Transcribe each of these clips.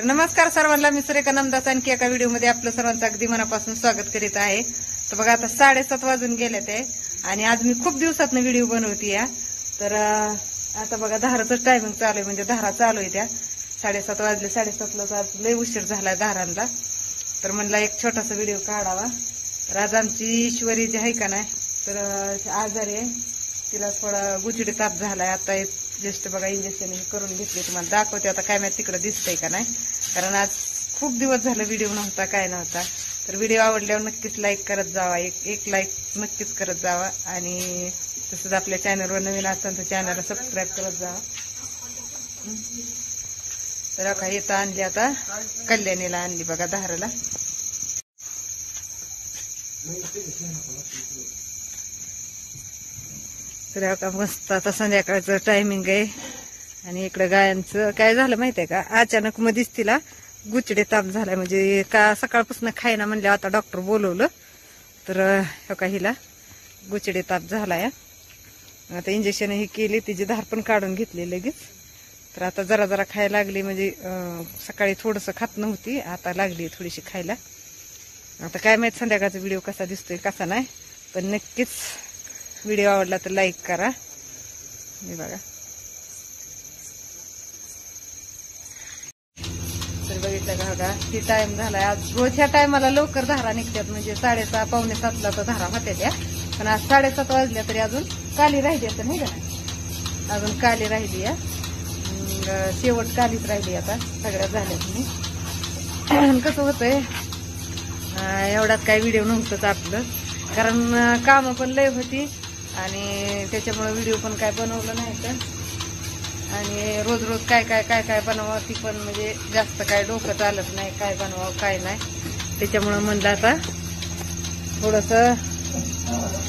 नमस्कार सर्वांना, मी सुरेखा नामदास आणखी एका व्हिडिओमध्ये आपलं सर्वांचं अगदी मनापासून स्वागत करीत आहे. तर बघा, आता 7:30 वाजून गेले ते आणि आज मी खूप दिवसातनं व्हिडिओ बनवते या. तर आता बघा धाराचं टायमिंग चालू आहे, म्हणजे धारा चालू आहे त्या 7:30 वाजले. 7:30ला लय उशीर झालाय धारांना. तर म्हणला एक छोटासा व्हिडिओ काढावा. तर आज आमची ईश्वरी जी आहे का नाही, तर आजारी आहे, तिला थोडा गुचिडी ताप झालाय. आता जस्ट बघा इंजेक्शन करून घेतले, तुम्हाला दाखवते आता. काय माहिती तिकडे दिसतंय का नाही, कारण आज खूप दिवस झालं व्हिडिओ नव्हता, काय नव्हता. तर व्हिडिओ आवडल्यावर नक्कीच लाईक करत जावा, एक लाईक नक्कीच करत जावा. आणि तसंच आपल्या चॅनलवर नवीन असाल तर चॅनलला सबस्क्राईब करत जावा. तर काय येतं आणली आता, कल्याणीला आणली बघा धाराला. तर का मस्त आता संध्याकाळचं टायमिंग आहे. आणि इकडं गायांचं काय झालं माहितीये का, अचानक मध्येच तिला गुचडे ताप झालाय. म्हणजे का सकाळपासून खायना म्हणले, आता डॉक्टर बोलवलं. तर का हिला गुचडे ताप झालाय. आता इंजेक्शन ही केली, तिची धार पण काढून घेतली लगेच. तर आता जरा जरा खायला लागली. म्हणजे सकाळी थोडंसं खात नव्हती, आता लागली थोडीशी खायला. आता काय माहित संध्याकाळचा व्हिडिओ कसा दिसतोय कसा नाही, पण नक्कीच व्हिडिओ आवडला तर लाईक करा. हे बघा, तर बघितलं का बघा, ही टाइम झालाय. आज रोज ह्या टायमाला लवकर धारा निघतात, म्हणजे 6:30 पावणे 7ला तर धारा होत्या त्या. पण आज 7:30 वाजल्या तरी अजून काली राहिली असं नाही का, अजून काली राहिली या. शेवट कालीच राहिली आता, सगळ्या झाल्या तुम्ही. कसं होतंय, एवढ्यात काही व्हिडिओ नव्हतंच आपलं, कारण कामं पण लय होती आणि त्याच्यामुळे व्हिडिओ पण काय बनवलं नाही. तर आणि रोज रोज काय काय काय काय बनवावं ती पण म्हणजे जास्त काय डोकं चालत नाही, काय बनवावं काय नाही. त्याच्यामुळं म्हणलं आता थोडंसं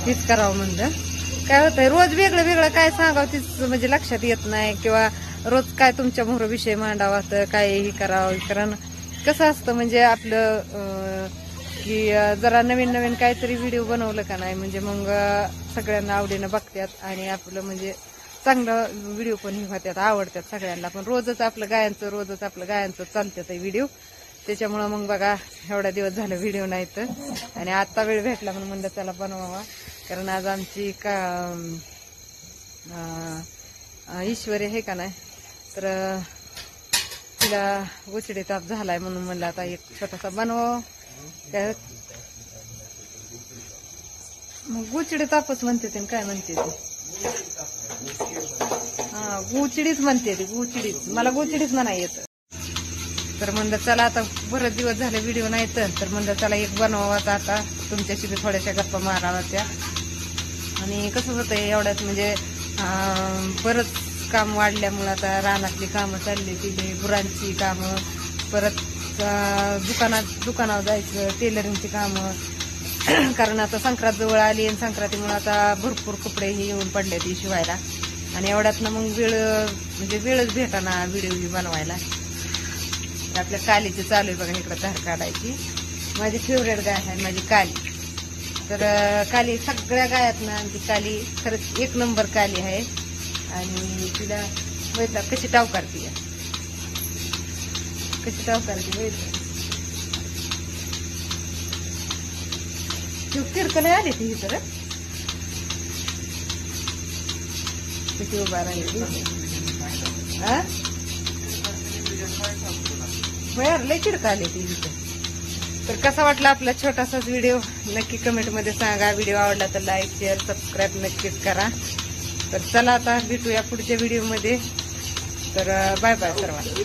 तीच करावं. म्हणलं काय होतंय, रोज वेगळं वेगळं काय सांगावं तीच म्हणजे लक्षात येत नाही, किंवा रोज काय तुमच्या मोहर विषय मांडावा तर कायही करावं. कारण कसं असतं, म्हणजे आपलं की जरा नवीन नवीन काहीतरी व्हिडिओ बनवलं का नाही, म्हणजे मग सगळ्यांना आवडीनं बघतात आणि आपलं म्हणजे चांगलं व्हिडिओ पण होत्यात, आवडतात सगळ्यांना. पण रोजच आपलं गायांचं चालतात व्हिडिओ. त्याच्यामुळं मग बघा एवढा दिवस झालं व्हिडिओ नाही. तर आणि आता वेळ भेटला म्हणून म्हणलं त्याला बनवावा. कारण आज आमची का ईश्वरी आहे का नाही, तर तिला गुचडी ताप झालाय, म्हणून म्हणलं आता एक छोटासा बनवावं. काय मग गुचडी तापच म्हणते ते, काय म्हणते ते, हा गुचडीच म्हणते ती, गुचडीच. मला गुचडीच म्हणा येतं. तर म्हणलं चला आता बरेच दिवस झाले व्हिडिओ नाही, तर म्हणलं चला एक बनवावा आता, तुमच्याशी बी थोड्याशा गप्पा मारावा त्या. आणि कसं होतंय एवढ्यात, म्हणजे बरंच काम वाढल्यामुळं आता रानातली कामं चालली, तिथे गुरांची कामं, परत दुकानावर जायचं, टेलरिंगची कामं. कारण आता संक्रांत जवळ आली आणि संक्रांतीमुळे आता भरपूर कपडे हे येऊन पडले ती शिवायला. आणि एवढ्यात ना मग म्हणजे वेळच भेटाना व्हिडिओ बनवायला. आपल्या कालीची चालू आहे बघा, इकडं धार काढायची. माझी फेवरेट गाय आहे माझी काली. तर काली सगळ्या गायात ना ती काली खरंच एक नंबर काली आहे. आणि तिला बघितलं कशी टाव काढते, कशी टाव काढते बघितलं. तिरकं नाही आली ती, तर किती उभा राहिली. बरं लय चिडका आली ती इथं. तर कसा वाटला आपला छोटासाच व्हिडिओ नक्की कमेंटमध्ये सांगा. व्हिडिओ आवडला तर लाईक शेअर सबस्क्राईब नक्कीच करा. तर चला आता भेटूया पुढच्या व्हिडिओमध्ये. तर बाय बाय सर्वांना.